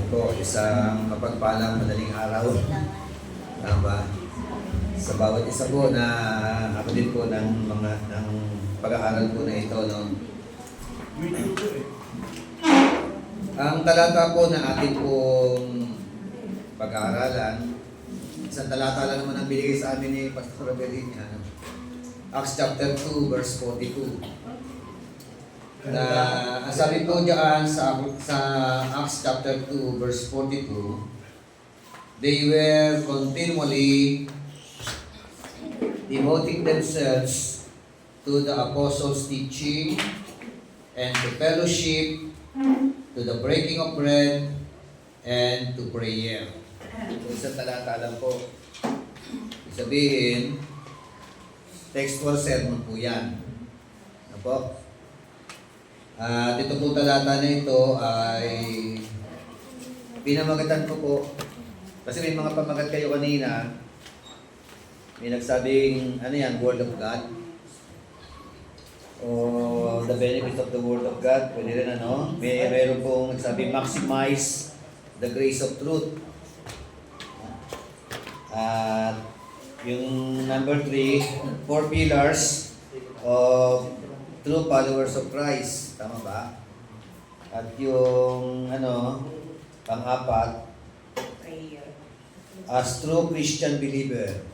po, isang mapagpalang madaling araw. Tama. Sa bawat isa po na ako din po ng pag-aaral po na ito, no. Ang talata po na atin pong pag-aaralan, isang talata lang naman ang binigay sa amin ni Pastor Robelin, Acts chapter 2 verse 42. Na ang sabi po diyan sa Acts chapter 2 verse 42, they were continually devoting themselves to the apostles' teaching and to fellowship, to the breaking of bread, and to prayer. Isang talata lang po. Sabihin, textual sermon po yan. Ano po? Dito po talata na ito ay pinamagatan ko po. Kasi may mga pamagat kayo kanina. May nagsabing, ano yan, Word of God. O the benefits of the Word of God. Pwede rin ano. Meron pong nagsabi, maximize the grace of truth. At yung number 3, 4 pillars of true followers of Christ. Tama ba? At yung pang-apat, as true Christian believer.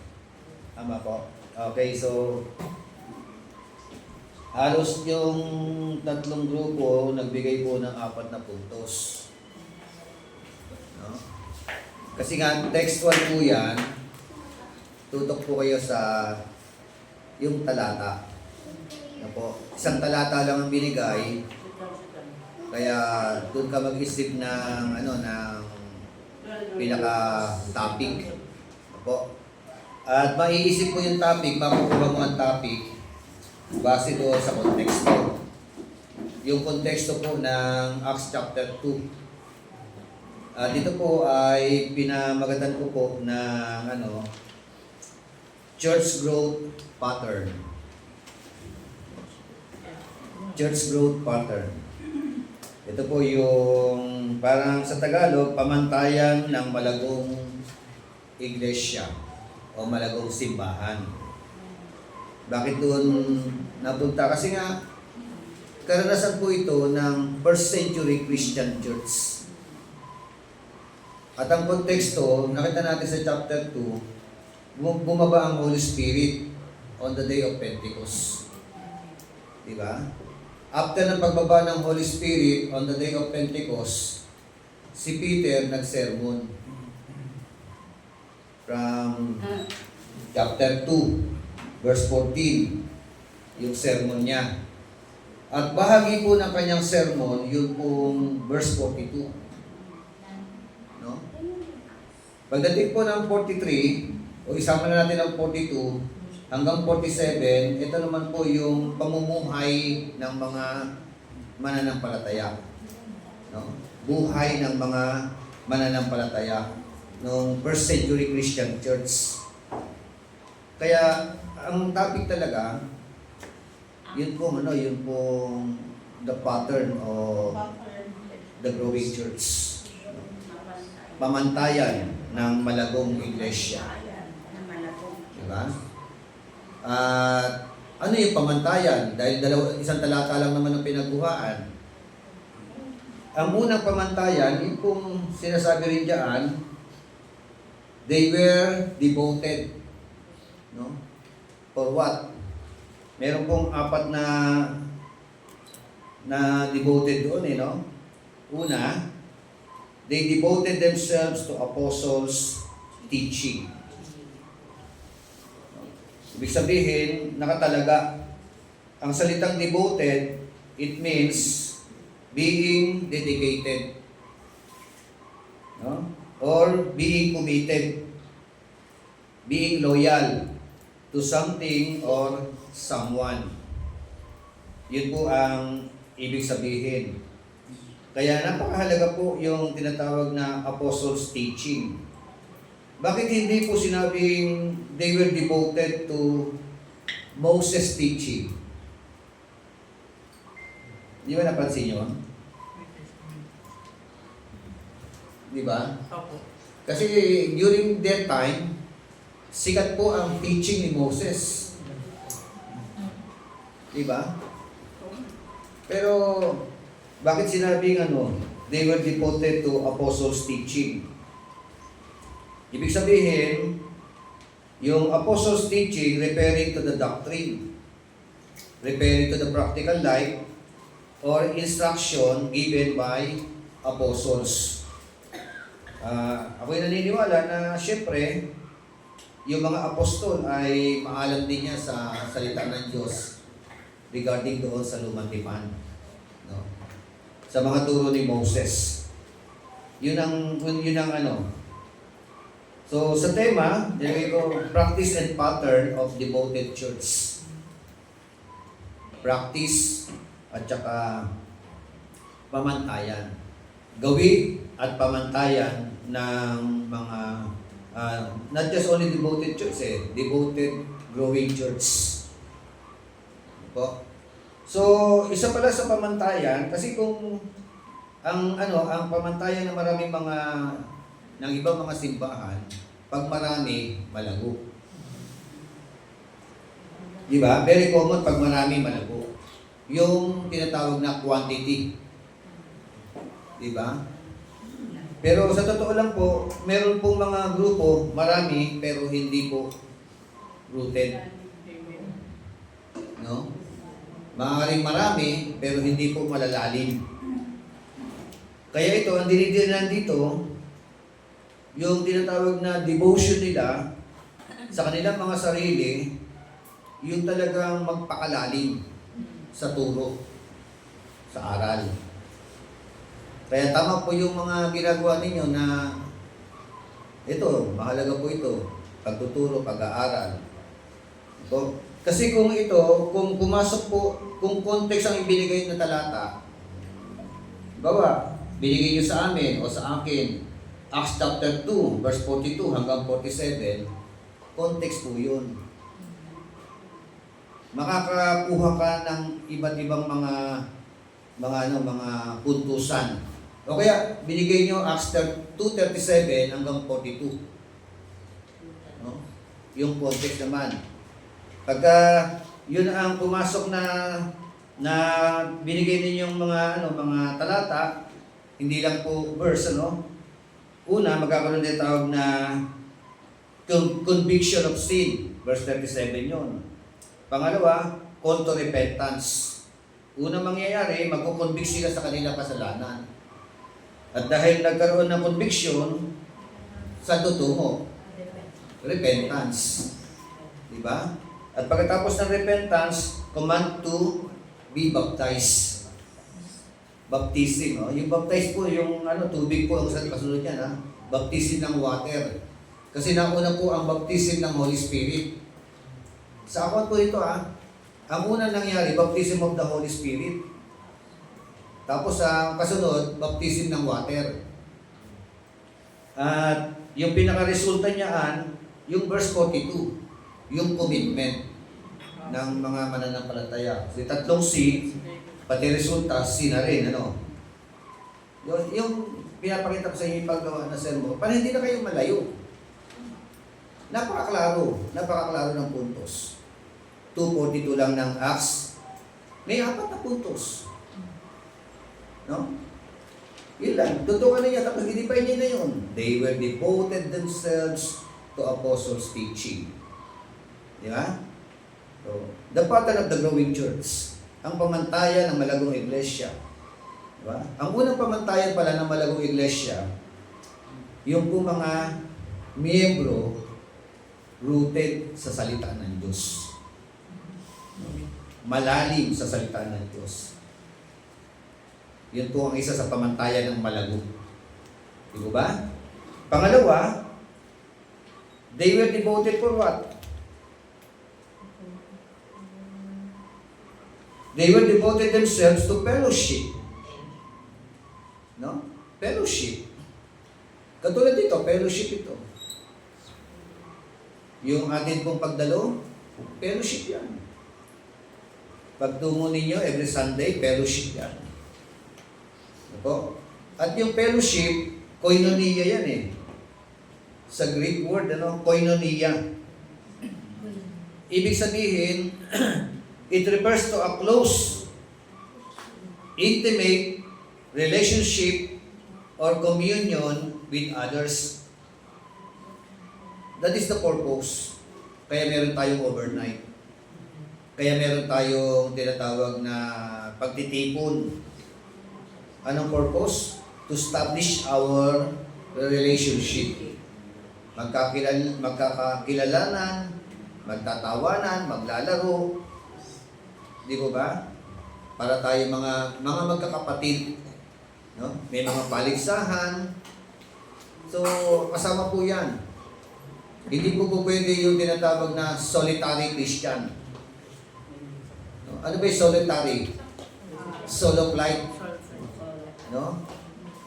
Tama po? Okay, so halos yung tatlong grupo nagbigay po ng 4 na puntos. No? Kasi nga, textual po yan, tutok po kayo sa yung talata. Ano po? Isang talata lang ang binigay, kaya doon ka mag-isip ng pinaka-topic. Ano po? At maiisip mo yung topic, makukuha mo ang topic base doon sa konteksto. Yung konteksto po ng Acts chapter 2. Dito po ay pinamagatan ko po ng church growth pattern. Church growth pattern. Ito po yung parang sa Tagalog, pamantayan ng malagong iglesia o malagong simbahan. Bakit doon napunta? Kasi nga, karanasan po ito ng first century Christian church. At ang konteksto, nakita natin sa chapter 2, bumaba ang Holy Spirit on the day of Pentecost. Diba? After ng pagbaba ng Holy Spirit on the day of Pentecost, si Peter nagsermon. From chapter 2, verse 14, yung sermon niya. At bahagi po ng kanyang sermon, yun pong verse 42. No? Pagdating po ng 43, o isama na natin ang 42, hanggang 47, ito naman po yung pamumuhay ng mga mananampalataya. No? Buhay ng mga mananampalataya ng first century Christian church. Kaya, ang topic talaga, yun pong the pattern of the growing church. Pamantayan ng malagong iglesia. Diba? Ano yung pamantayan? Dahil isang talata lang naman ang pinagbuhaan. Ang unang pamantayan, yung pong sinasabi rin dyan, they were devoted. No? For what? Meron pong 4 na devoted doon, no? Una, they devoted themselves to apostles' teaching. Ibig sabihin, nakatalaga. Ang salitang devoted, it means being dedicated. No? Or being committed. Being loyal to something or someone. Yun po ang ibig sabihin. Kaya napakahalaga po yung tinatawag na apostles' teaching. Bakit hindi po sinabing they were devoted to Moses' teaching? Di ba napansin nyo? Di ba? Opo. Kasi during their time, sikat po ang teaching ni Moses. Di ba? Pero, bakit sinabing they were devoted to apostles' teaching? Ibig sabihin, yung apostles' teaching referring to the doctrine, referring to the practical life, or instruction given by apostles. Ako'y naniniwala na syempre, yung mga apostol ay maalam din niya sa salita ng Diyos regarding doon sa lumang tipan. No? Sa mga turo ni Moses. Yun ang So, sa tema, nilagay ko, practice and pattern of devoted church. Practice at saka pamantayan. Gawi at pamantayan ng mga, not just only devoted church, devoted growing church. Po. So, isa pala sa pamantayan, kasi kung ang pamantayan ng maraming mga ng ibang mga simbahan, pag marami, malago. Di ba? Very common pag marami, malago. Yung tinatawag na quantity. Di ba? Pero sa totoo lang po, meron pong mga grupo, marami, pero hindi po rooted. No? Maaaring marami, pero hindi po malalalim. Kaya ito, ang dinidinan dito, yung tinatawag na devotion nila sa kanilang mga sarili, yung talagang magpakalalim sa turo, sa aral. Kaya tama po yung mga ginagawa ninyo na ito, mahalaga po ito, pagtuturo, pag-aaral. Ito. Kasi kung pumasok po, kung context ang ibinigay na talata, bawa, binigay nyo sa amin o sa akin, Acts chapter 2, verse 42 hanggang 47, context po yun. Makakakuha ka ng iba't ibang mga puntusan. O kaya, binigay nyo Acts 2:37 hanggang 42. No? Yung context naman. Pagka yun ang pumasok na binigay ninyong mga talata, hindi lang po verse, Una, magkakaroon din tawag na conviction of sin. Verse 37 yun. Pangalawa, call to repentance. Una mangyayari, magkukonvict sila sa kanilang kasalanan. At dahil nagkaroon ng conviction, sa tutungo, repentance. Diba? At pagkatapos ng repentance, command to be baptized. Baptism. Yung baptize po, yung tubig po ang kasunod niya. Baptism ng water. Kasi nauna po ang baptism ng Holy Spirit. Sa akon po ito, ang unang nangyari, baptism of the Holy Spirit. Tapos ang kasunod, baptism ng water. At yung pinaka-resulta niyaan, yung verse 42, yung commitment ng mga mananampalataya. Kasi tatlong C, pati resulta, C na rin, Yung pinapakita ko sa inyo yung paggawa na sermon, para hindi na kayo malayo. Napakaklaro ng puntos. 2:42 lang ng Acts, may 4 na puntos. No? Yun lang, tutukan na niya, tapos ginipay niya na yun. They were devoted themselves to apostles' teaching. Di ba? So, the pattern of the growing church. Ang pamantayan ng malagong iglesia. Diba? Ang unang pamantayan pala ng malagong iglesia, yung po mga miyembro rooted sa salita ng Diyos. Malalim sa salita ng Diyos. Yun po ang isa sa pamantayan ng malago. Di ba? Pangalawa, they were devoted for what? They were devoted themselves to fellowship. No? Fellowship. Katulad dito, fellowship ito. Yung atin pong pagdalo, fellowship yan. Pagtungo ninyo every Sunday, fellowship yan. Ito. At yung fellowship, Koinonia yan eh. Sa Greek word, koinonia. Ibig sabihin, it refers to a close, intimate relationship or communion with others. That is the purpose. Kaya meron tayong overnight. Kaya meron tayong tinatawag na pagtitipon. Anong purpose? To establish our relationship. Magkakakilalanan, magtatawanan, maglalaro. Di ba ba? Para tayo mga magkakapatid. No? May mga paligsahan. So, kasama po yan. Hindi po pwede yung tinatawag na solitary Christian. No? Ano ba yung solitary? Solo flight. No?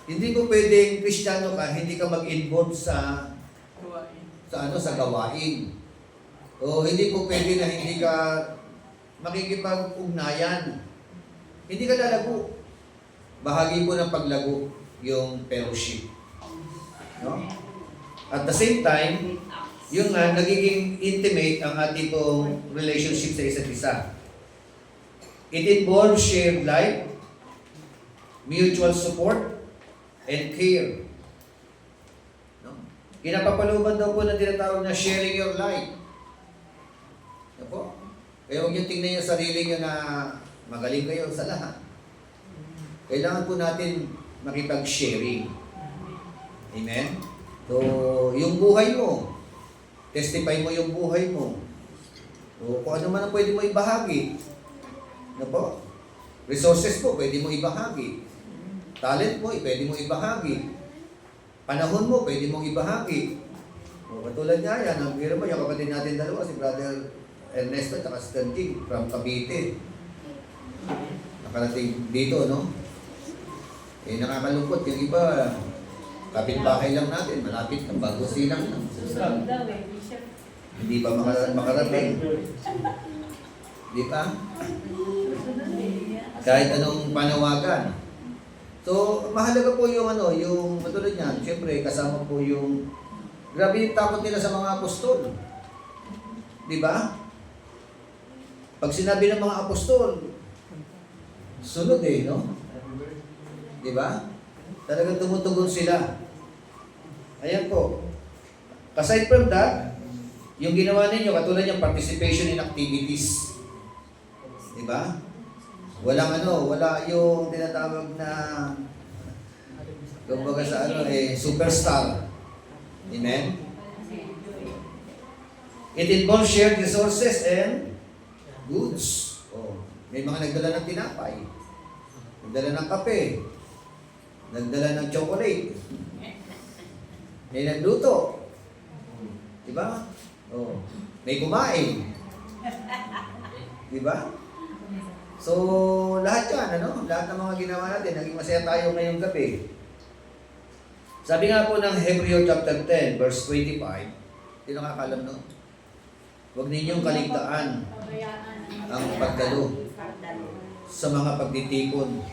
Hindi po pwedeng Kristiyano ka, hindi ka mag-involve sa gawain. O hindi po pwede na hindi ka makikipag-ugnayan. Hindi ka lalago. Bahagi po ng paglago yung fellowship. No? At the same time, yung nagiging intimate ang ating pong relationship sa isa't isa. It involves shared life, mutual support, and care. No? Kinapapaluban daw po na tinatawag na sharing your life. Ano po? Kaya huwag yung tingnan yung sarili nyo na magaling kayo sa lahat. Kailangan po natin makipag-sharing. Amen? So, yung buhay mo, testify mo yung buhay mo. O kung ano man ang pwede mo ibahagi. Ano po? Resources mo, pwede mo ibahagi. Talent mo, pwede mo ibahagi. Panahon mo, pwede mong ibahagi. O katulad nga yan, ang hira mo, yung kapatid natin dalawa, si Brother Ernesto at si Stan King from Cavite. Nakarating dito, no? Eh, nakakalungkot. Yung iba, kapitbahay lang natin, malapit ng bago silang lang. Hindi pa makarating. Di ba? Kahit anong panawagan. So, mahalaga po yung yung matulad niyan. Siyempre, kasama po yung grabe yung takot nila sa mga apostol. Di ba? Pag sinabi ng mga apostol, sunod no? Di ba? Talagang tumutugon sila. Ayan po. Aside from that, yung ginawa ninyo, katulad yung participation in activities. Di ba? Wala yung tinatawag na kumbaga sa superstar. Amen? It involves shared resources and goods. Oh, may mga nagdala ng tinapay, nagdala ng kape, nagdala ng chocolate, may nagluto. Diba? Oh, may kumain. Diba? So, lahat yan, lahat ng mga ginawa natin, naging masaya tayo ngayong gabi. Sabi nga po ng Hebreo chapter 10, verse 25, hindi nakakalam, no? Huwag ninyong kaligtaan ang pagdalo sa mga pagtitipon,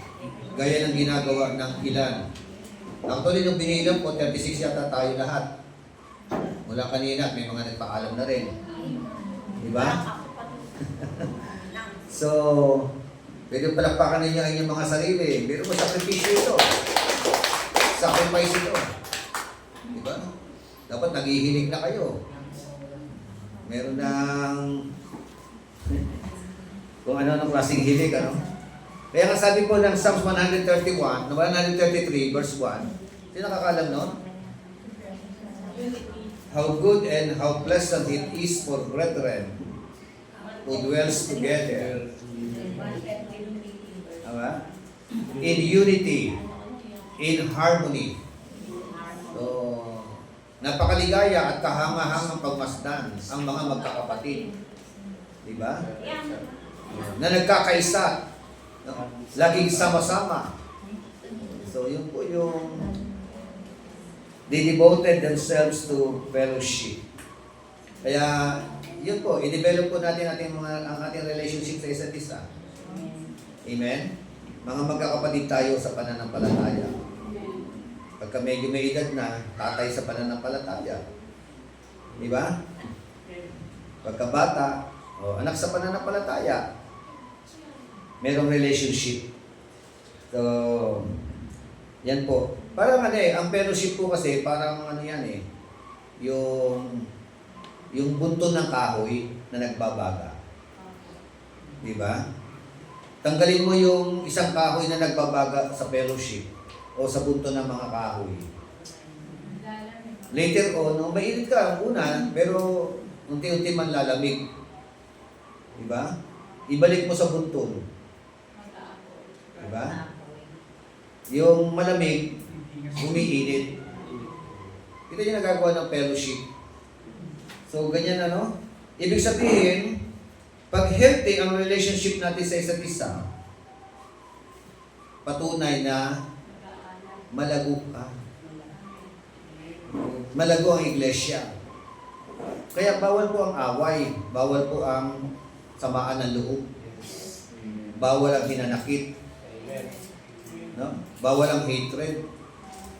gaya ng ginagawa ng ilan. Actually, nung binilang po, 36 yata tayo lahat. Mula kanina, may mga nagpaalam na rin. Diba? So, pwede palakpakan ninyo ang inyong mga sarili. Pero mo sakripisyo ito. Sacrifice ito. Diba? Dapat naghihilig na kayo. Meron ng kung ano klaseng hilig, Kaya nga sabi po ng Psalms 131, 133, verse 1, sino nakakalam nun? How good and how pleasant it is for brethren who dwells together. In unity, in harmony. So, napakaligaya at kahanga-hangang pagmasdan ang mga magkakapatid. Diba? Na nagkakaisa. Laging sama-sama. So, yun po yung they devoted themselves to fellowship. Kaya, yun po, i-develop po natin ang ating relationship sa isa't isa. Amen? Mga magkakapatid tayo sa pananampalataya. Pagka medyo may edad na, tatay sa pananampalataya. Di ba? Pagka bata, anak sa pananampalataya, merong relationship. So, yan po. Parang ang fellowship po kasi, parang yan yung bunto ng kahoy na nagbabaga. Di ba? Tanggalin mo yung isang kahoy na nagbabaga sa fellowship o sa bunto ng mga kahoy. Later on, mainit ka una, pero unti-unti man lalamig. Di ba? Ibalik mo sa bunto. Di ba? Yung malamig, umiinit. Ito yung nagagawa ng fellowship. So, ganyan Ibig sabihin, pag healthy ang relationship natin sa isa't isa, patunay na malago ka. Malago ang iglesia. Kaya bawal po ang away, bawal po ang samaan ng loob, bawal ang hinanakit, no? Bawal ang hatred,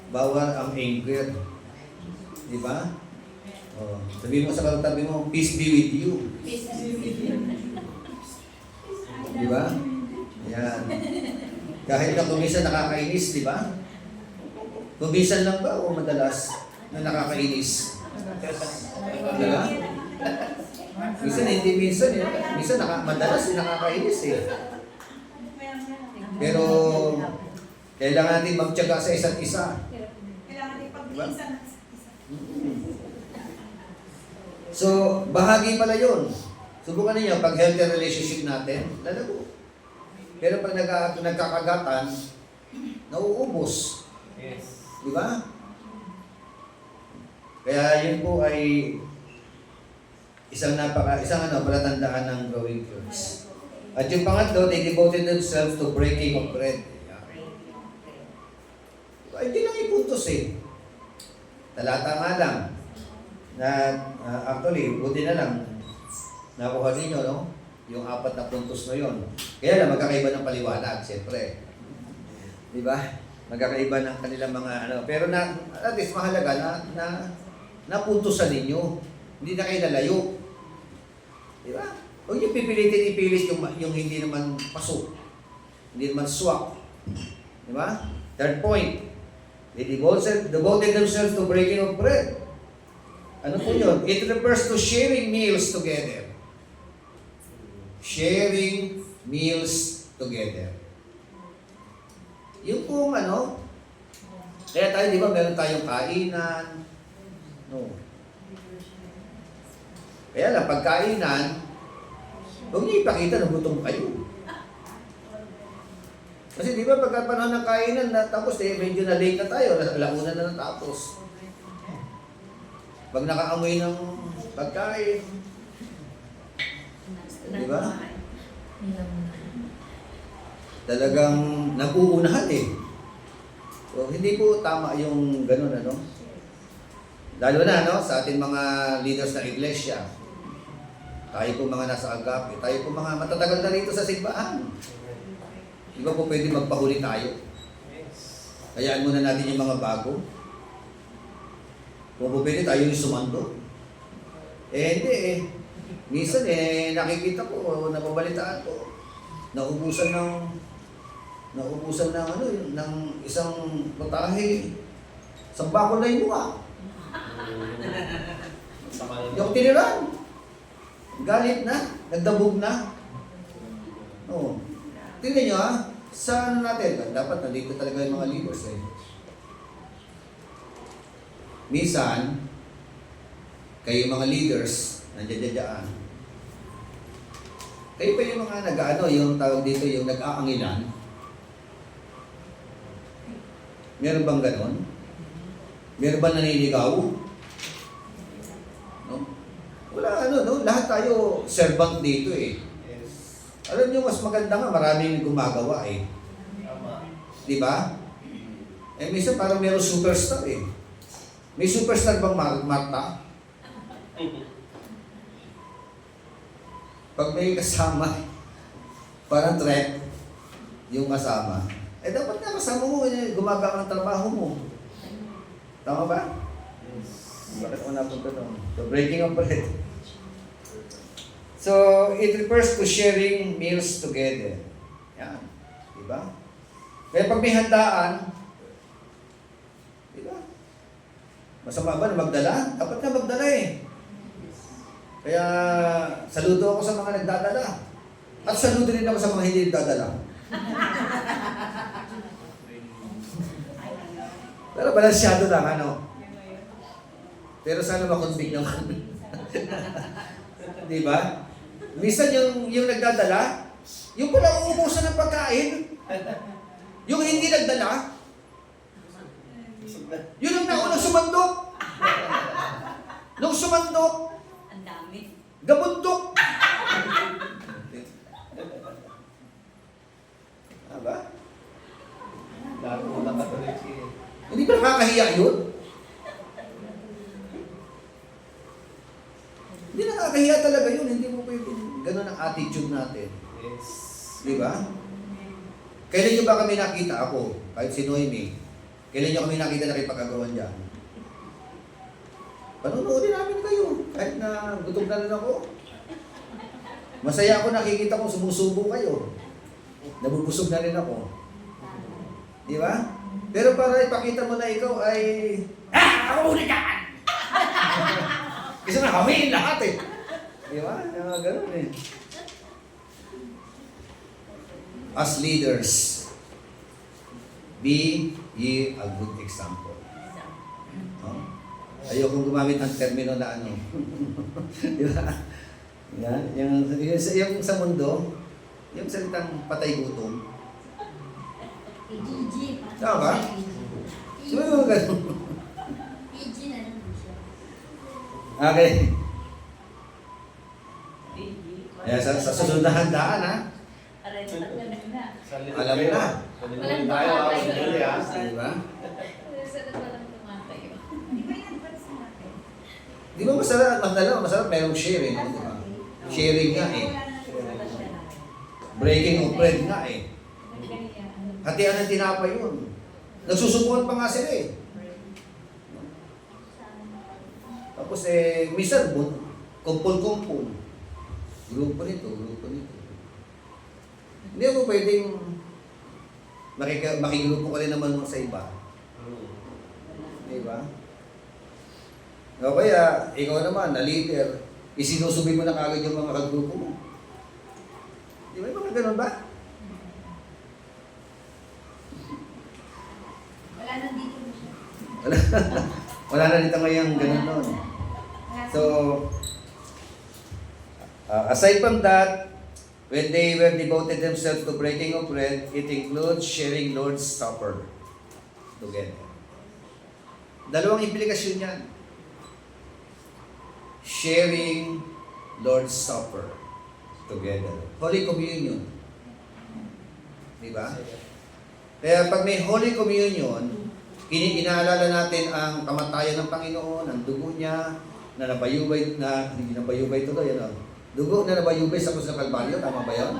bawal ang anger. Di ba? Sabihin mo sa katabi mo, peace be with you. Di ba? Yan. Kahit na kuminsan nakakainis, di ba? Kuminsan lang ba o madalas na nakakainis? Di ba? Minsan hindi minsan eh. Minsan madalas nakakainis eh. Pero kailangan natin magtiyaga sa isa't isa. Kailangan natin pag-iinsan ng isa't isa. So, bahagi pala yun. Subukan ninyo, pag healthy relationship natin, lalago. Pero pag nagkakagatan, nauubos. Yes. Di ba? Kaya yun po ay isang palatandaan ng growing church. At yung pangatlo, they devoted themselves to breaking of bread. Ay, hindi lang ipuntos eh. Talata nga lang. Na actually, buti na lang nakuha ninyo, no? Yung 4 na puntos na yun. Kaya lang, magkakaiba ng paliwanag, siyempre. Di ba? Magkakaiba ng kanilang mga pero at least mahalaga na napuntusan ninyo. Hindi na kayo nalayo. Di ba? Huwag yung pipilitin ipilit yung hindi naman pasok. Hindi naman swak. Di ba? Third point. They devoted themselves to breaking of bread. Ano po yun? It refers to sharing meals together. Sharing meals together. Yung pong kaya tayo, di ba, meron tayong kainan. No. Kaya lang, pagkainan, huwag niyo ipakita na gutom kayo. Kasi di ba, pagka panahon ng kainan, tapos medyo na late na tayo, alauna na natapos. Pag nakaamoy ng pagkain, di ba? Talagang nag-uunahan eh. So, hindi po tama yung ganun, Lalo na, sa ating mga leaders ng iglesia. Tayo po mga nasa agape, tayo po mga matatagal na rito sa simbahan. Di ba po pwede magpahuli tayo? Hayaan muna natin yung mga bago. Kung po pwede tayo yung sumando. Hindi eh. Minsan nakikita ko, napabalitaan ko, naubusan ng isang putahe. Sambako na yung mukha. Yung tiniran. Galit na, nagdabog na. Tingnan nyo sa natin, dapat nandito talaga yung mga leaders eh. Minsan, kayo mga leaders, nandiyan-diyan. Kayo pa yung mga yung tawag dito, yung nag-aangilan. Meron bang ganon? Meron bang naniligaw? No? Wala lahat tayo servant dito eh. Yes. Alam niyo, mas maganda nga, maraming gumagawa eh. Tama. Di ba? Minsan parang meron superstar eh. May superstar bang Marta? Pag may kasama, parang threat yung kasama, dapat na kasama mo, gumagawa ng trabaho mo. Tama ba? Yes. Bakit ako napunta doon? So, breaking of bread. So, it refers to sharing meals together. Yan. Diba? Kaya pag may handaan, diba? Masama ba na magdala? Dapat na magdala eh. Kaya, saludo ako sa mga nagdadala. At saludo rin ako sa mga hindi nagdadala. Pero balansyado lang, ano? Pero sana makonbig naman. Di ba? Minsan yung nagdadala, yung pala uubusan ng pagkain. Yung hindi nagdala, yun ang naunang sumandok. Nung sumandok, Ang dami. gabundok. Aba? Lahat mo lang katuloy siya. Hindi ba nakakahiya yun? Hindi nakakahiya talaga yun. Hindi mo pwede. Ganun ang attitude natin. Yes. Di ba? Kailan nyo ba kami nakita ako? Kahit si Noemi. Kailan nyo kami nakita na kipagkagawan dyan? Panonoodin namin kayo. Kahit na gutom na rin ako. Masaya ako nakikita ko sumusubo kayo. Nabubusog na rin ako. Di ba? Pero para ipakita mo na ikaw ay ako muna dyan! Kasi na kami lahat eh. Di ba? Yung mga ganun eh. As leaders, be ye a good example. No? Ayokong gumamit ng termino na ano. Di ba? Yan, yung sa mundo, yung salitang patay gutom. PG. Tama ba? So, yung ganun. PG na naman siya. Okay. Kaya sa susunod na handaan ha. Aray, tagal na. Alam mo na. Walang tayo. Sandali ah. Di ba? Sarap walang tumatayo. Di ba yan para sa natin? Di ba masarap merong sharing, di ba? Sharing nga eh. Breaking of bread nga eh. Hatian ng tinapay yun. Nagsusubuan pa nga sila eh. Tapos minsan, kumpul-kumpul. Grupo nito, grupo nito. Hindi mo pwedeng makigrupo ka rin naman sa iba. Di ba? O kaya, ikaw naman, na leader, isinusubi mo na kagad yung mga kagrupo mo. Di ba? Mga ganun ba? Wala nang dito na siya. Wala na dito ngayong ganun nun. So, aside from that, when they were devoted themselves to breaking of bread, it includes sharing Lord's Supper together. Dalawang implikasyon yan. Sharing Lord's Supper together. Holy Communion. Di ba? Kaya pag may Holy Communion, inaalala natin ang kamatayan ng Panginoon, ang dugo niya, na nabayubay, hindi nabayubay tuloy, ano? Dugo na nabayubay sa krus ng Kalbaryo, tama ba yun?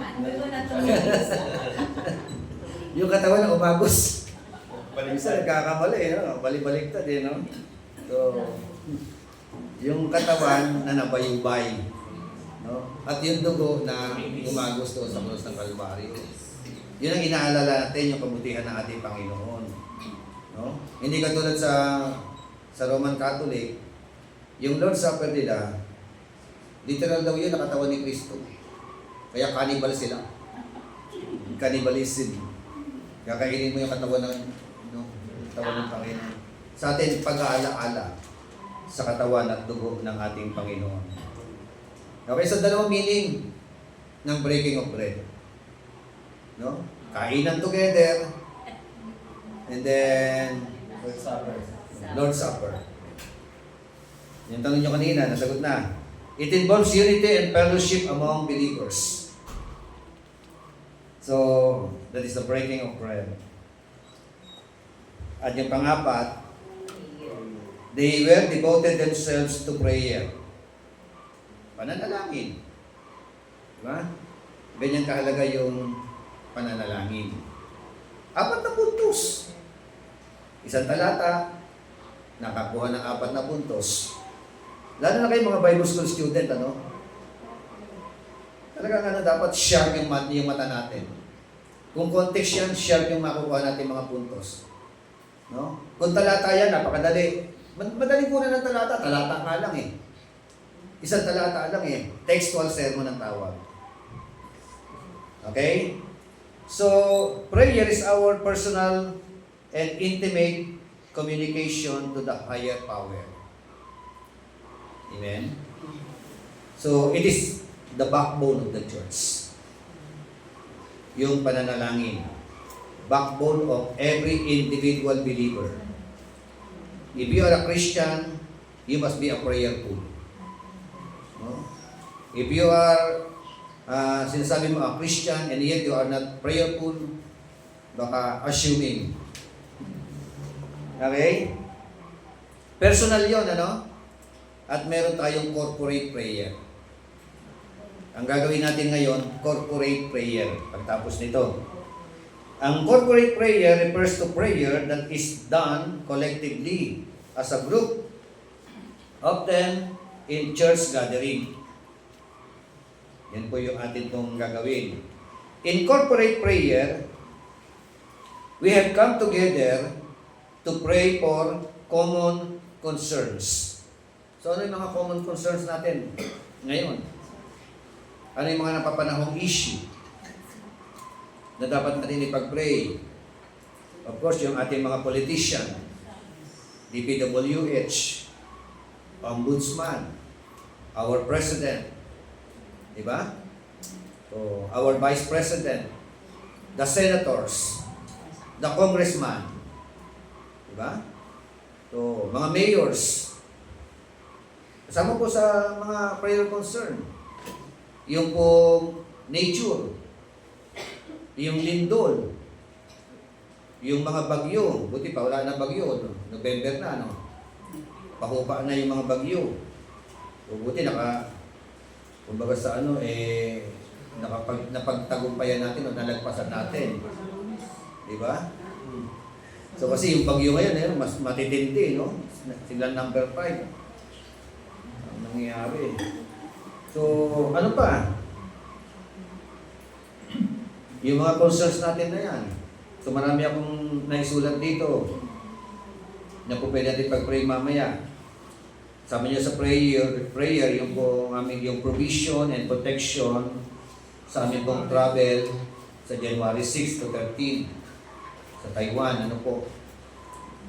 Yung katawan na umagos. Minsan nagkakamali, no? Balik-baliktad eh, no? So, yung katawan na nabayubay, no? At yung dugo na umagos doon sa krus ng Kalbaryo. Yun ang inaalala natin, yung kabutihan ng ating Panginoon. No? Hindi katulad sa Roman Catholic, yung Lord's Supper nila, literal daw yun, nakatawan ni Kristo. Kaya cannibal sila. Cannibalism. Kakainin mo yung katawan ng Panginoon. Sa atin, pag-aala-ala sa katawan at dugo ng ating Panginoon. Okay, so dalawang meaning ng breaking of bread. No? Kainan together, and then Lord's Supper. Lord's Supper. Yung tanong nyo kanina, nasagot na. It involves unity and fellowship among believers. So, that is the breaking of bread. At yung pangapat, they were devoted themselves to prayer. Pananalangin. Diba? Ganyan kahalaga yung pananalangin. 4 puntos. Isang talata, nakakuha ng 4 na puntos. Lalo na kayo mga Bible School student, ano? Talagang dapat sharp yung mata natin. Kung context yan, sharp yung makukuha natin mga puntos. No? Kung talata yan, napakadali. Madali po na ng talata. Talata nga lang eh. Isang talata lang eh. Textual sermon ang tawag. Okay? So, prayer is our personal and intimate communication to the higher power. Amen? So, it is the backbone of the church. Yung pananalangin. Backbone of every individual believer. If you are a Christian, you must be a prayerful. No? If you are sinasabi mo a Christian and yet you are not prayerful, baka assuming. Okay? Personal yon, ano? At meron tayong corporate prayer. Ang gagawin natin ngayon, corporate prayer. Pagtapos nito. Ang corporate prayer refers to prayer that is done collectively as a group, often in church gathering. Yan po yung atin pong gagawin. In corporate prayer, we have come together to pray for common concerns. So ano yung mga common concerns natin ngayon? Ano yung mga napapanahong issue na dapat natin ipag-pray? Of course, yung ating mga politician, DPWH, Ombudsman, our President, diba? So, our Vice President, the Senators, the Congressman, diba? So, mga mayors, kasama po sa mga prayer concern, yung pong nature, yung lindol, yung mga bagyo, buti pa wala na bagyo, November na, no? Pahupa na yung mga bagyo. So, buti kumbaga sa napagtagumpayan natin o nalagpasan natin. Di ba? So kasi yung bagyo ngayon, mas matitindi, no? Sila number 5. Ang nangyayari. So, ano pa? Yung mga concerns natin na yan. So marami akong naisulat dito na po pwede natin pag-pray mamaya. Sabi niyo sa prayer yung po aming yung provision and protection sa aming pong travel sa January 6 to 13 sa Taiwan, ano po.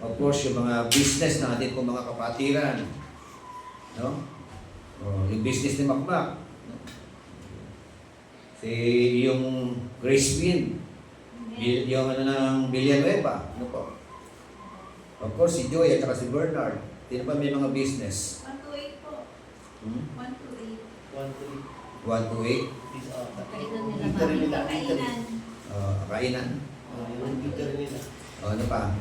Of course, yung mga business na ating pong mga kapatiran, no? Yung business ni Macmac, no? Yung Grace Wind, yung ng Villanueva, ano po. Of course, si Joy at saka si Bernard. Sino pa may mga business? 128 po. 128. 128. Kailan nila Eatery nila. Kainan. Kainan. Yung eatery nila. Ano pa?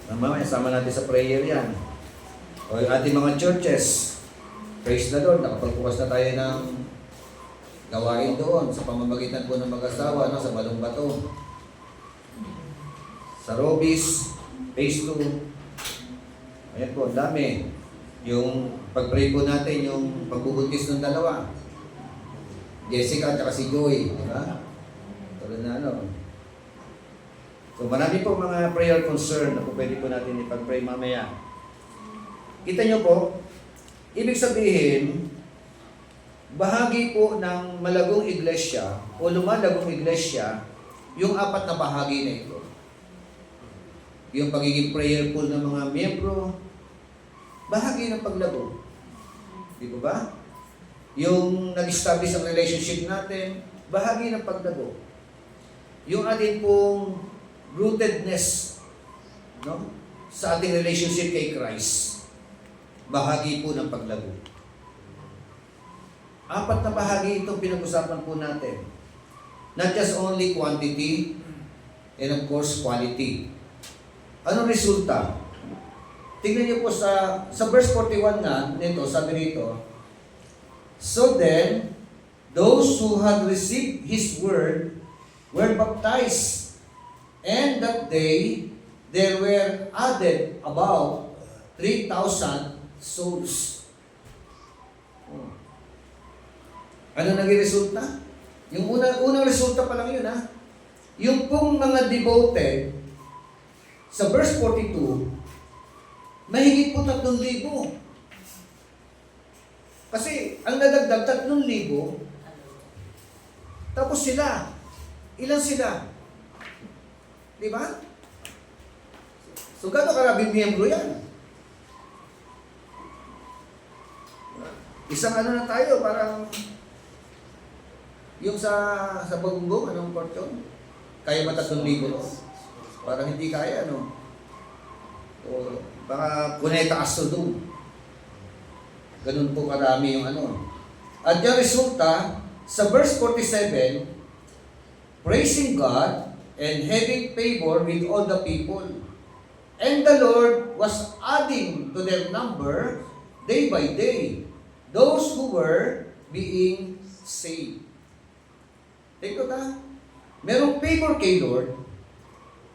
Mamaya, sama natin sa prayer yan. O yung ating mga churches. Praise the Lord. Nakapagpukas na tayo ng gawain doon sa pamamagitan po ng mag-asawa, no? Sa Balong Bato. Sa Robis, Phase 2. Ayan po, ang dami. Yung pag-pray po natin, yung pagbubuntis ng dalawa. Jessica at si Joy. Di ba? Tulad na ano. So marami po mga prayer concern na po pwede po natin ipag-pray mamaya. Kita nyo po, ibig sabihin, bahagi po ng malagong iglesia o lumalagong iglesia, yung 4 na bahagi na ito. Yung pagiging prayerful ng mga miyembro, bahagi ng paglago. Di ba ba? Yung nag-establish ang relationship natin, bahagi ng paglago. Yung ating pong rootedness, no? Sa ating relationship kay Christ, bahagi po ng paglago. 4 na bahagi itong pinag-usapan po natin. Not just only quantity, and of course quality. Anong resulta? Tingnan niyo po sa verse 41 nga, nito, sabi rito, so then, those who had received His word were baptized, and that day there were added about 3,000 souls. Oh. Ano naging resulta? Yung unang resulta pa lang yun, ha? Yung pong mga devoted, sa verse 42, mahigit po 3,000. Kasi ang nadagdag 3,000, tapos sila, ilan sila? Di ba? So, gano'ng karabing miyembro yan? Isang ano na tayo, parang yung sa Bagunggong, anong court yun? Kaya ba 3,000? Parang hindi kaya, no? O baka Cuneta Astrodome. Ganun po karami yung ano. At yung resulta, sa verse 47, praising God and having favor with all the people. And the Lord was adding to their number day by day those who were being saved. Take note, ha? Merong favor kay Lord,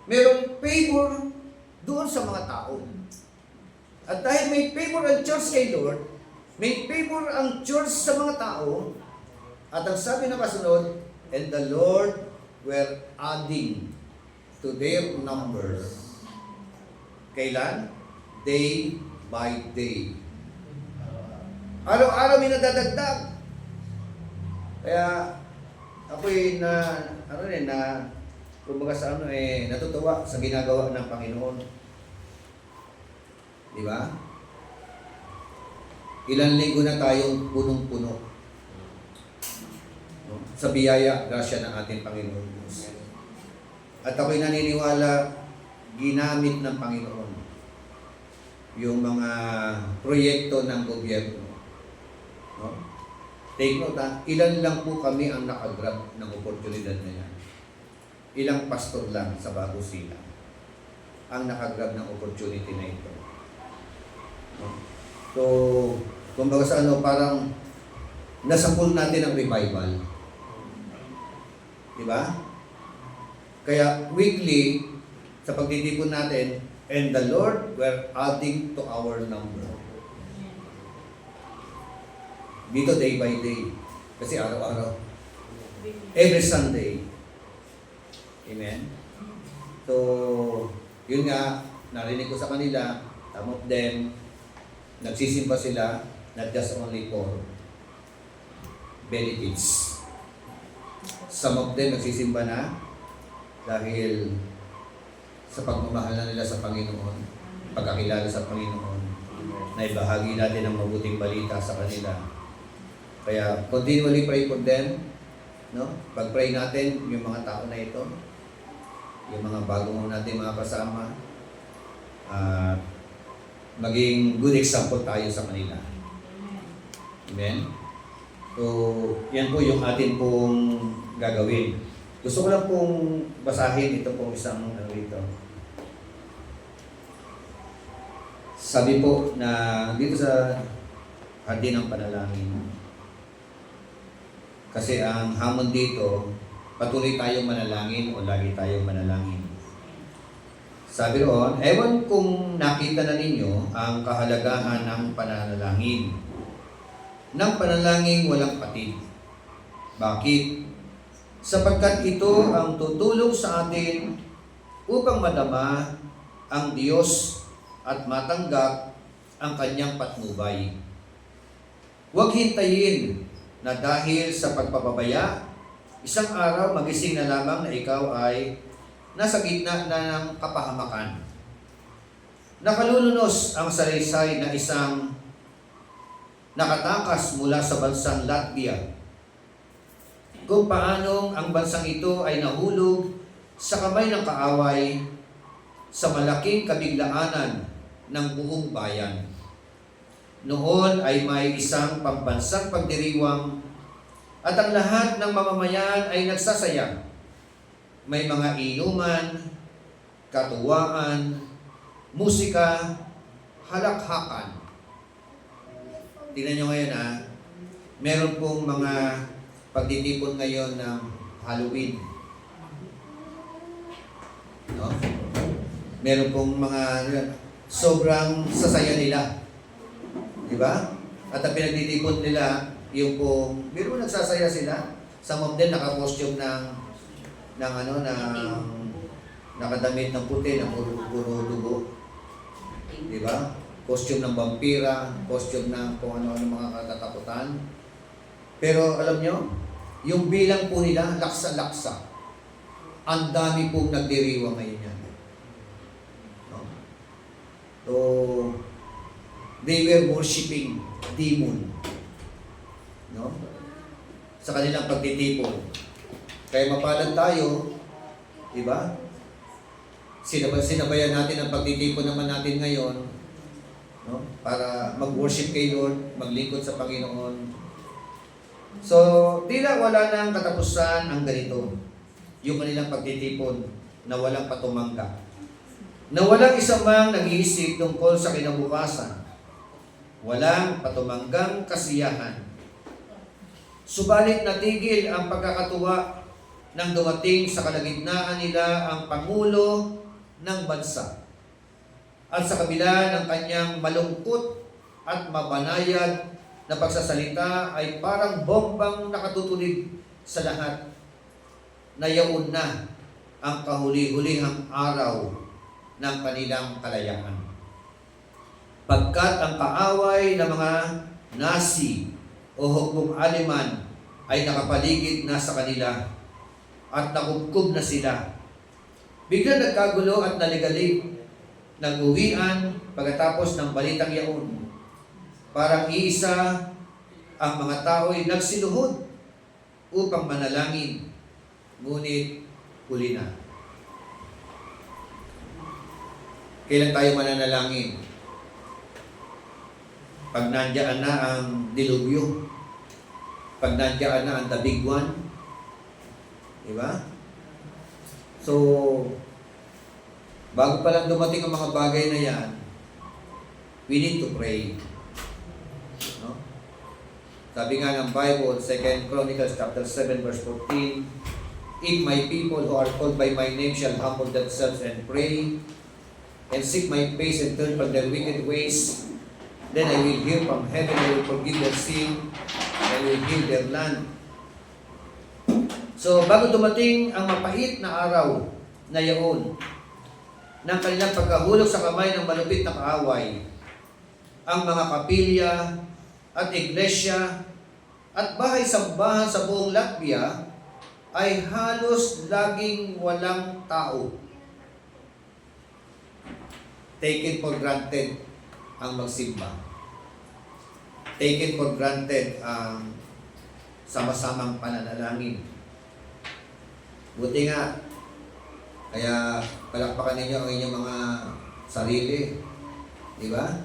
merong favor doon sa mga tao. At dahil may favor ang church kay Lord, may favor ang church sa mga tao, at ang sabi na kasunod, and the Lord were adding to their number. Kailan? Day by day. Araw-araw may nadadagdag. Kaya ako'y kumbaga sa natutuwa sa ginagawa ng Panginoon. Di ba? Ilang linggo na tayong punong-puno. No? Sa biyaya, grasya ng ating Panginoon Diyos. At ako'y naniniwala, ginamit ng Panginoon yung mga proyekto ng gobyerno. No? Take note, ha? Ilan lang po kami ang nakagrab ng oportunidad na yan. Ilang pastor lang sa Bago Silang ang nakagrab ng opportunity na ito. No? So, kumbaga sa parang nasa pool natin ang revival. Diba? Kaya weekly, sa pagtitipon natin, and the Lord were adding to our number. Dito day by day. Kasi araw-araw. Every Sunday. Amen? So, yun nga, narinig ko sa kanila, some of them, nagsisimba sila, not just only for benefits. Some of them nagsisimba na dahil sa pagmamahal na nila sa Panginoon, pagkakilala sa Panginoon, na ibahagi natin ang mabuting balita sa kanila. Kaya continually pray for them, no? Pag-pray natin yung mga tao na ito, yung mga bagong natin mga kasama, maging good example tayo sa kanila. Amen? So, yan po yung atin pong gagawin. Gusto ko lang pong basahin ito pong isang dito. Sabi po na dito sa Hardin ng Panalangin, kasi ang hamon dito, patuloy tayong manalangin o lagi tayong manalangin. Sabi roon, ewan kung nakita na ninyo ang kahalagahan ng pananalangin. Ng panalangin walang patid. Bakit? Sapagkat ito ang tutulong sa atin upang madama ang Diyos at matanggap ang kanyang patnubay. Huwag hintayin na dahil sa pagpapabaya, isang araw magising na lamang na ikaw ay nasa gitna na ng kapahamakan. Nakalulunos ang salaysay na isang nakatakas mula sa bansang Latvia, kung paanong ang bansang ito ay nahulog sa kamay ng kaaway sa malaking kabiglaanan ng buong bayan. Noon ay may isang pambansang pagdiriwang at ang lahat ng mamamayan ay nagsasaya. May mga inuman, katuwaan, musika, halakhakan. Tingnan nyo ngayon meron pong mga pagtitipon ngayon ng Halloween. No? Meron pong mga sobrang sasaya nila. Di ba? At ang pinagtitipon nila, yung kung, biro nagsasaya sila, some of them naka-costume ng nakadamit ng puti, ng puro dugo. Di ba? Costume ng vampira, costume ng kung ano-ano mga katatakutan. Pero alam nyo, yung bilang po nila, laksa-laksa. Ang dami pong nagdiriwang ngayon yan. No? So, they were worshiping demon. No? Sa kanilang pagtitipon. Kaya mapalad tayo, di ba? Sinabayan natin ang pagtitipon naman natin ngayon, no? Para mag-worship kay Lord, maglingkod sa Panginoon. So, tila wala nang katapusan ang ganito. Yung kanilang pagtitipon na walang patumangga. Na walang isang mang nag-iisip tungkol sa kinabukasan. Walang patumanggang kasiyahan. Subalit natigil ang pagkakatuwa nang dumating sa kalagitnaan nila ang Pangulo ng bansa. At sa kabila ng kanyang malungkot at mabanayad na pagsasalita ay parang bombang nakatutulig sa lahat na yaon na ang kahuli-hulihang araw ng kanilang kalayaan. Pagkat ang kaaway ng mga Nazi o hukbong Aleman ay nakapaligid na sa kanila at nakubkob na sila. Biglang nagkagulo at naligalig, nag-uwian pagkatapos ng balitang yaon. Parang iisa ang mga tao'y nagsiluhod upang manalangin, ngunit huli na. Kailan tayo mananalangin? Pag nandiyan na ang dilubyo, pag nandiyan na ang the big one, di ba? So, bago pa lang dumating ang mga bagay na yan, we need to pray. No? Sabi nga ng Bible, 2 Chronicles chapter 7 verse 14, if my people who are called by my name shall humble themselves and pray, and seek my face and turn from their wicked ways, then I will hear from heaven, I will forgive their sin, and I will heal their land. So, bago dumating ang mapait na araw na yaon, ng kanilang pagkahulog sa kamay ng malupit na kaaway, ang mga kapilya at iglesia at bahay-sambahan sa buong Latvia ay halos laging walang tao. Taken for granted ang magsimba. Taken for granted ang sama-samang pananalangin. Buti nga, kaya palakpakan ninyo ang inyong mga sarili. Di ba?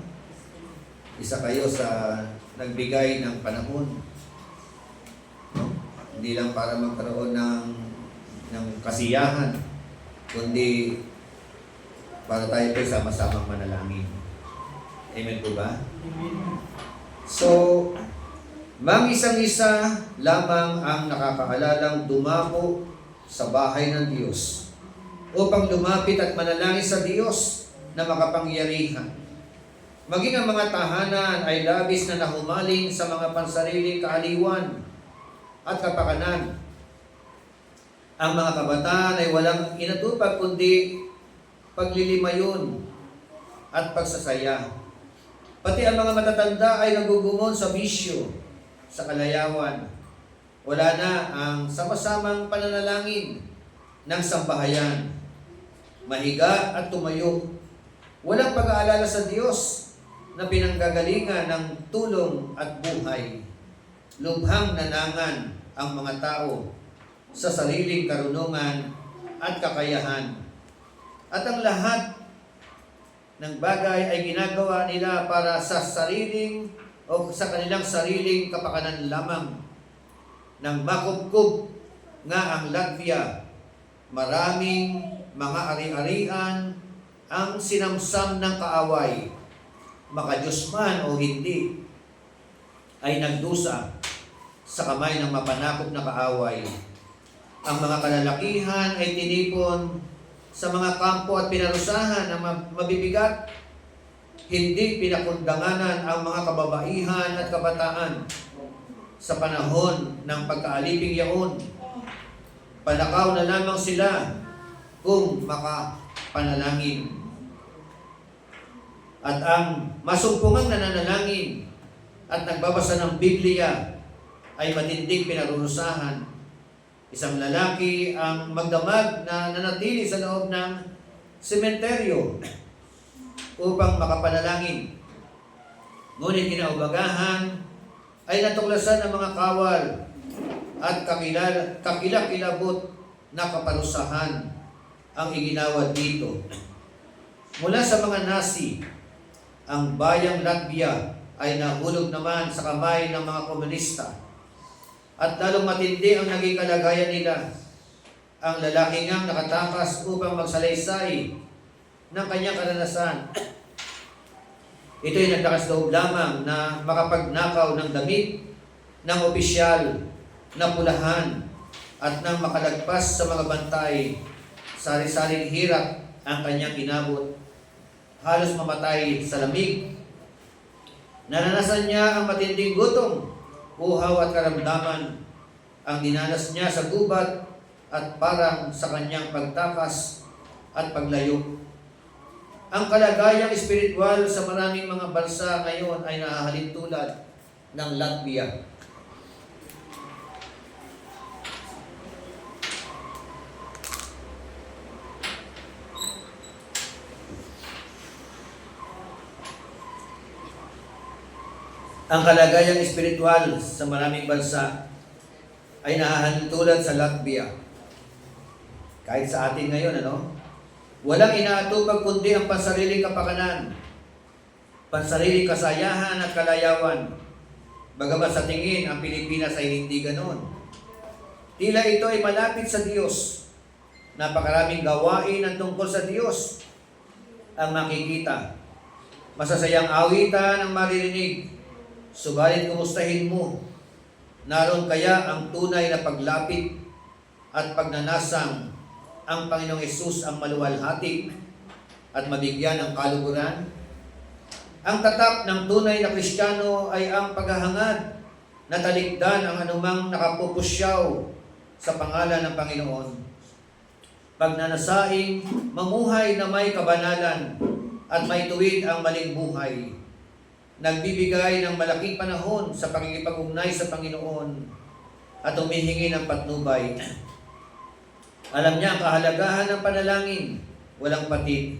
Isa kayo sa nagbigay ng panahon. No? Hindi lang para magkaroon ng kasiyahan, kundi para tayo po sama-samang manalangin. Amen po ba? So, isang-isa lamang ang nakakaalalang dumako sa bahay ng Diyos upang lumapit at manalangin sa Diyos na makapangyarihan. Maging ang mga tahanan ay labis na nahumaling sa mga pansariling kaaliwan at kapakanan. Ang mga kabataan ay walang inatupag kundi paglilimayon at pagsasaya. Pati ang mga matatanda ay nagugumon sa bisyo, sa kalayawan. Wala na ang sama-samang pananalangin ng sambahayan. Mahiga at tumayo. Walang pag-aalala sa Diyos na pinanggagalingan ng tulong at buhay. Lubhang nanangan ang mga tao sa sariling karunungan at kakayahan. At ang lahat ng bagay ay ginagawa nila para sa sariling o sa kanilang sariling kapakanan lamang. Nang makubkub nga ang Latvia, maraming mga ari-arian ang sinamsam ng kaaway, makadiyos man o hindi, ay nagdusa sa kamay ng mapanakop na kaaway. Ang mga kalalakihan ay tinipon sa mga kampo at pinarusahan ng mabibigat hindi pinakundanganan ang mga kababaihan at kabataan sa panahon ng pagkaaliping yaon. Palakaw na lamang sila kung makapanalangin. At ang masumpungang nananalangin at nagbabasa ng Biblia ay matinding pinarurusahan. Isang lalaki ang magdamag na nanatili sa loob ng sementeryo upang makapanalangin. Ngunit kinaubagahan ay natuklasan ng mga kawal at kakilakilabot na kaparusahan ang iginawad dito. Mula sa mga Nazi, ang bayang Latvia ay nahulog naman sa kamay ng mga komunista. At lalong matindi ang naging kalagayan nila. Ang lalaki ngang nakatakas upang magsalaysay ng kanyang karanasan. Ito'y naglakas loob lamang na makapagnakaw ng damit ng opisyal na pulahan at nang makalagpas sa mga bantay. Sari-saring hirap ang kanyang inabot. Halos mamatay sa lamig. Naranasan niya ang matinding gutom, uhaw at karamdaman. Ang dinanas niya sa gubat at parang sa kanyang pagtakas at paglayo. Ang kalagayang espiritual sa maraming mga bansa ngayon ay nahahalin tulad ng Latvia. Ang kalagayang espiritual sa maraming bansa ay nahahalin tulad sa Latvia. Kahit sa atin ngayon, walang inaatupag kundi ang pansariling kapakanan, pansariling kasayahan at kalayawan. Bagamat sa tingin, ang Pilipinas ay hindi ganoon. Tila ito ay malapit sa Diyos. Napakaraming gawain ang tungkol sa Diyos ang makikita. Masasayang awitan ang maririnig. Subalit kumustahin mo, naroon kaya ang tunay na paglapit at pagnanasang ang Panginoong Hesus ang maluwalhati at mabigyan ng kaluguran? Ang tatak ng tunay na Kristiyano ay ang paghahangad na talikdan ang anumang nakapupusyaw sa pangalan ng Panginoon. Pagnanasaing mamuhay na may kabanalan at may tuwid ang maling buhay. Nagbibigay ng malaking panahon sa pakikipag-ugnay sa Panginoon at humihingi ng patnubay. Alam niya ang kahalagahan ng panalangin, walang patid.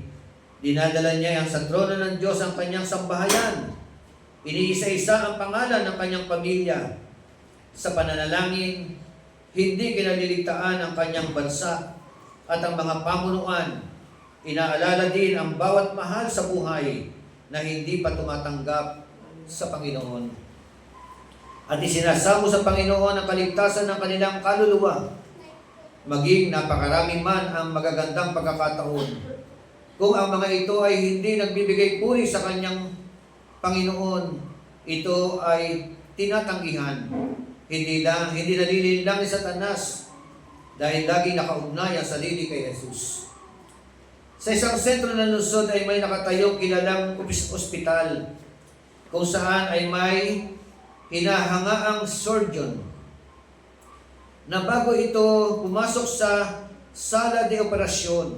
Dinadala niya sa trono ng Diyos ang kanyang sambahayan. Iniisa-isa ang pangalan ng kanyang pamilya. Sa pananalangin, hindi kinaliligtaan ang kanyang bansa at ang mga pamunuan. Inaalala din ang bawat mahal sa buhay na hindi pa tumatanggap sa Panginoon. At isinasamo sa Panginoon ang kaligtasan ng kanilang kaluluwa. Maging napakarami man ang magagandang pagkakataon. Kung ang mga ito ay hindi nagbibigay puri sa kanyang Panginoon, ito ay tinatanggihan. Hindi nalilin lang ni Satanas dahil lagi nakaugnay ang sarili kay Jesus. Sa isang sentro ng lungsod ay may nakatayong kilalang ospital kung saan ay may hinahangaang surgeon na bago ito pumasok sa sala de operasyon,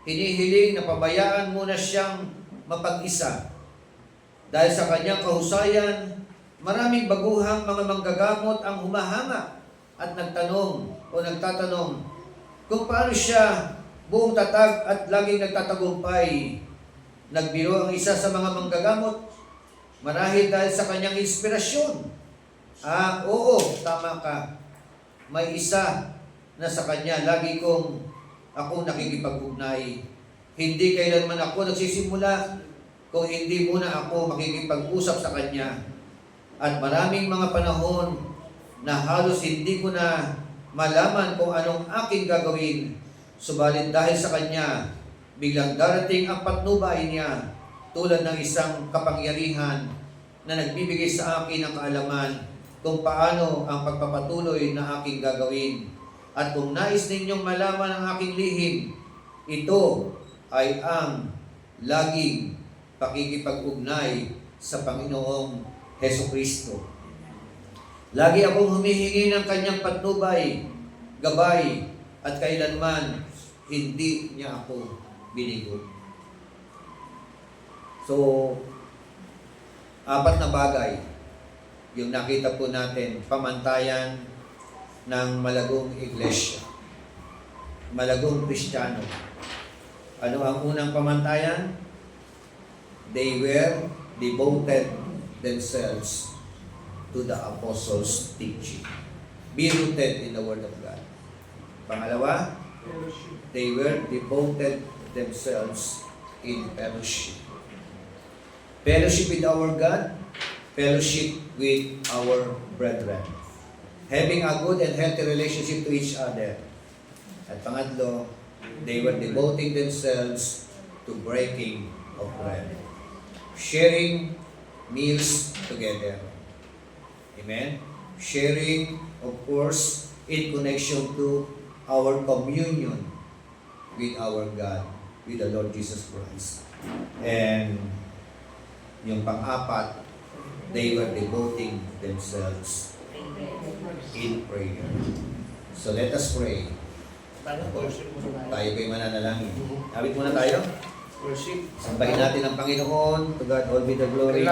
hinihiling na pabayaan muna siyang mapag-isa. Dahil sa kanyang kahusayan, maraming baguhang mga manggagamot ang humahanga at nagtatanong kung paano siya buong tatag at laging nagtatagumpay. Nagbiro ang isa sa mga manggagamot marahil dahil sa kanyang inspirasyon. Oo, tama ka. May isa na sa kanya lagi kong ako nakikipag-ugnay. Hindi kailanman ako nagsisimula kung hindi muna ako makikipag-usap sa kanya. At maraming mga panahon na halos hindi ko na malaman kung anong aking gagawin. Subalit dahil sa kanya, biglang darating ang patnubay niya tulad ng isang kapangyarihan na nagbibigay sa akin ng kaalaman kung paano ang pagpapatuloy na aking gagawin. At kung nais ninyong malaman ang aking lihim, ito ay ang laging pakikipag-ugnay sa Panginoong Hesukristo. Lagi akong humihingi ng kanyang patnubay, gabay, at kailanman hindi niya ako binigo. So, 4 na bagay yung nakita po natin, pamantayan ng malagong iglesia, malagong Kristiyano. Ano ang unang pamantayan? They were devoted themselves to the apostles' teaching. Be rooted in the Word of God. Pangalawa, they were devoted themselves in fellowship. Fellowship with our God, fellowship with our brethren. Having a good and healthy relationship to each other. At pangatlo, they were devoting themselves to breaking of bread. Sharing meals together. Amen? Sharing, of course, in connection to our communion with our God, with the Lord Jesus Christ. And yung pang-apat, they were devoting themselves in prayer. So let us pray. Tayo ba'y mananalangin? Habit muna tayo. Worship. Sambahin natin ang Panginoon. To God all be the glory.